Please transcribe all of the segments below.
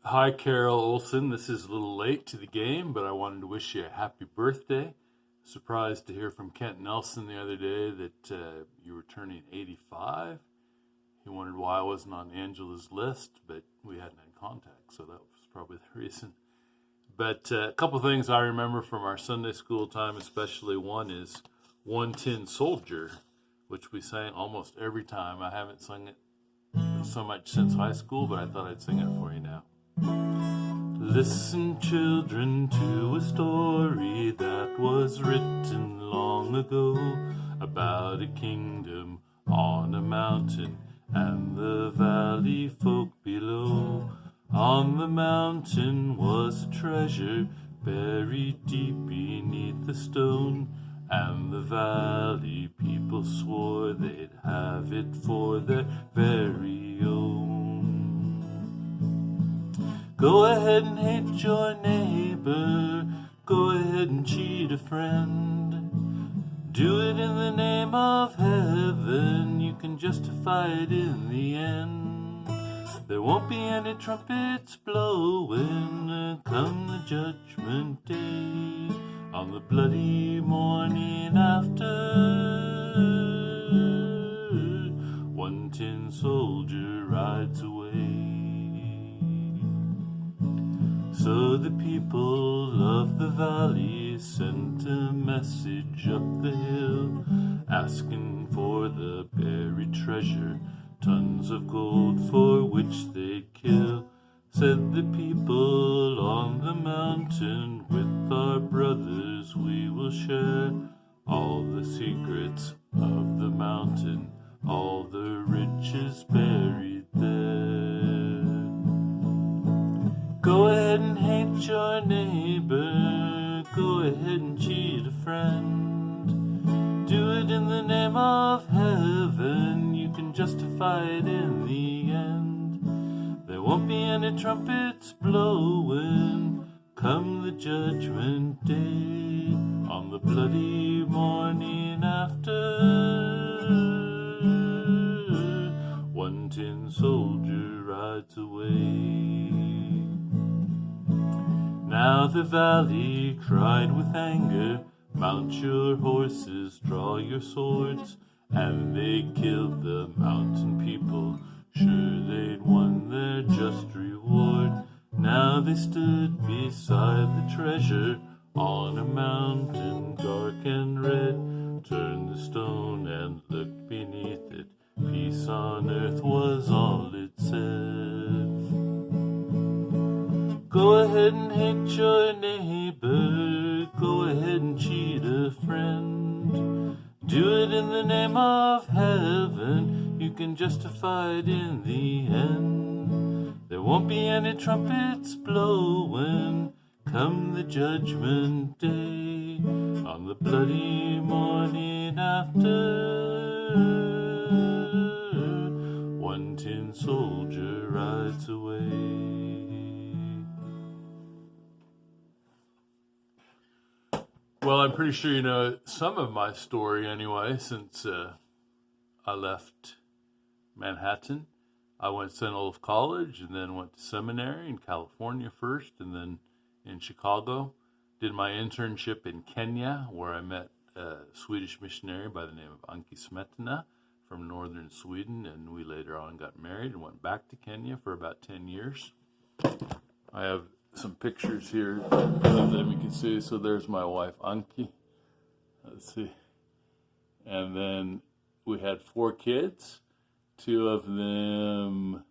Hi, Carol Olson. This is a little late to the game, but I wanted to wish you a happy birthday. Surprised to hear from Kent Nelson the other day that you were turning 85. He wondered why I wasn't on Angela's list, but we hadn't had contact, so that was probably the reason. But a couple things I remember from our Sunday school time, especially one is One Tin Soldier, which we sang almost every time. I haven't sung it so much since high school, but I thought I'd sing it for you now. Listen, children, to a story that was written long ago about a kingdom on a mountain and the valley folk below. On the mountain was a treasure buried deep beneath the stone, and the valley people swore they'd have it for their very own. Go ahead and hate your neighbor, go ahead and cheat a friend. Do it in the name of heaven, you can justify it in the end. There won't be any trumpets blowing come the judgment day, on the bloody morning after. One tin soldier rides away. So the people of the valley sent a message up the hill, asking for the buried treasure, tons of gold for which they'd kill. Said the people on the mountain, with our brothers we will share all the secrets of the mountain, all the riches buried there. Go ahead and hate your neighbor, go ahead and cheat a friend. Do it in the name of heaven, you can justify it in the end. There won't be any trumpets blowing come the judgment day, on the bloody morning after. One tin soldier rides away. Now the valley cried with anger, mount your horses, draw your swords, and they killed the mountain people, sure they'd won their just reward. Now they stood beside the treasure, on a mountain dark and red, turned the stone and looked beneath it, peace on earth was all it said. Go ahead and hate your neighbor, go ahead and cheat a friend. Do it in the name of heaven, you can justify it in the end. There won't be any trumpets blowing come the judgment day, on the bloody morning after. One tin soldier rides away. Well, I'm pretty sure you know some of my story anyway, since I left Manhattan. I went to St. Olaf College and then went to seminary in California first and then in Chicago. Did my internship in Kenya, where I met a Swedish missionary by the name of Anki Smetana from northern Sweden, and we later on got married and went back to Kenya for about 10 years. I have some pictures here of them you can see. So there's my wife Anki. Let's see. And then we had 4 kids, 2 of them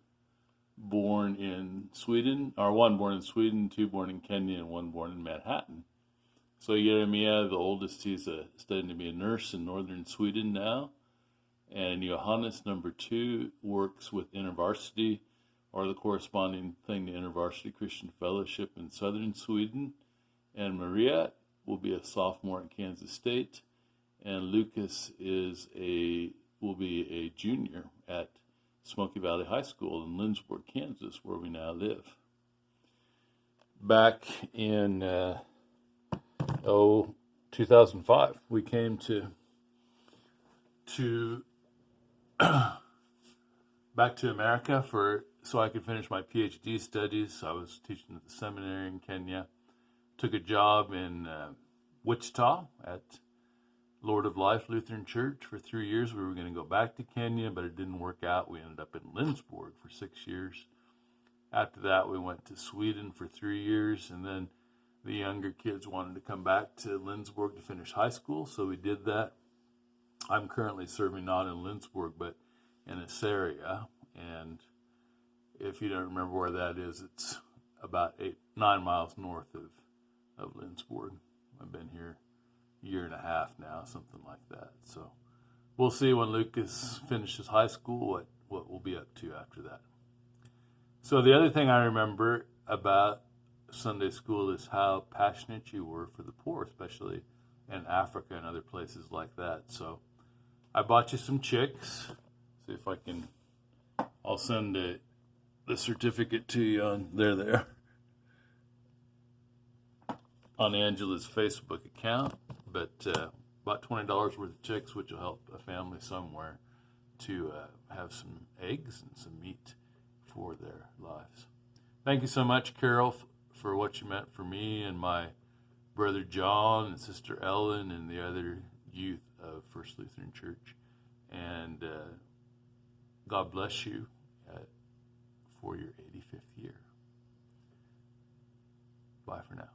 born in Sweden, or 1 born in Sweden, 2 born in Kenya, and 1 born in Manhattan. So Jeremiah, the oldest, he's studying to be a nurse in northern Sweden now. And Johannes, number 2, works with InterVarsity, or the corresponding thing to InterVarsity Christian Fellowship in southern Sweden. And Maria will be a sophomore at Kansas State. And Lucas will be a junior at Smoky Valley High School in Lindsborg, Kansas, where we now live. Back in 2005, we came to back to America for so I could finish my PhD studies. I was teaching at the seminary in Kenya. Took a job in Wichita at Lord of Life Lutheran Church for 3 years. We were going to go back to Kenya, but it didn't work out. We ended up in Lindsborg for 6 years. After that, we went to Sweden for 3 years, and then the younger kids wanted to come back to Lindsborg to finish high school, so we did that. I'm currently serving not in Lindsborg, but in Assaria, and if you don't remember where that is, it's about 9 miles north of Lindsborg. I've been here a year and a half now, something like that. So we'll see when Lucas finishes high school what we'll be up to after that. So the other thing I remember about Sunday school is how passionate you were for the poor, especially in Africa and other places like that. So I bought you some chicks. See if I can, I'll send the certificate to you on there on Angela's Facebook account. But about $20 worth of chicks, which will help a family somewhere to have some eggs and some meat for their lives. Thank you so much, Carol, for what you meant for me and my brother John and sister Ellen and the other youth of First Lutheran Church. And God bless you for your 85th year. Bye for now.